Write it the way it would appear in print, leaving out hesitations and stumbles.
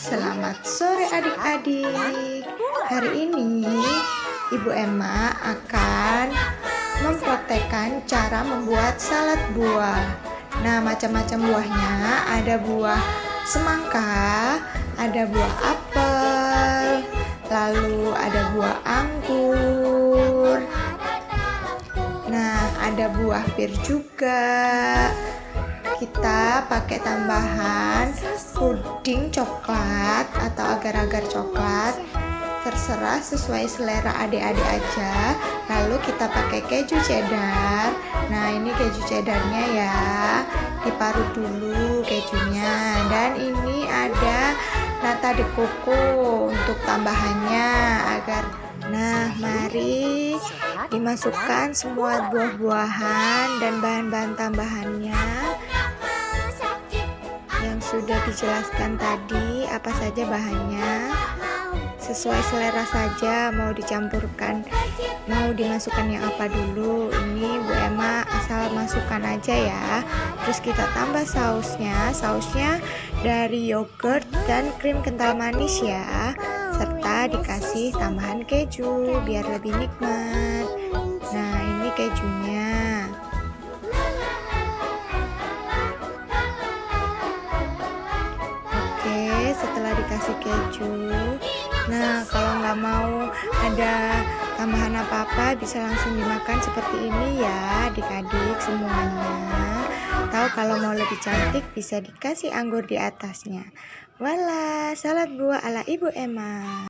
Selamat sore adik-adik. Hari ini Ibu Emma akan mempraktekkan cara membuat salad buah. Nah, macam-macam buahnya, ada buah semangka, ada buah apel, lalu ada buah anggur. Nah, ada buah pir juga. Kita pakai tambahan puding coklat atau agar-agar coklat, terserah sesuai selera adik-adik aja. Lalu kita pakai keju cheddar. Nah, ini keju cheddarnya ya, diparut dulu kejunya. Dan ini ada nata de coco untuk tambahannya agar. Nah, mari dimasukkan semua buah-buahan dan bahan-bahan tambahannya yang sudah dijelaskan tadi, apa saja bahannya. Sesuai selera saja, mau dicampurkan, mau dimasukkan yang apa dulu. Ini Bu Emma asal masukkan aja ya. Terus kita tambah sausnya. Sausnya dari yogurt dan krim kental manis ya, serta dikasih tambahan keju biar lebih nikmat. Nah, ini kejunya. Oke, setelah dikasih keju, nah kalau nggak mau ada tambahan apa-apa, bisa langsung dimakan seperti ini ya adik-adik semuanya. Tahu kalau mau lebih cantik bisa dikasih anggur di atasnya. Walah, salad buah ala Ibu Emma.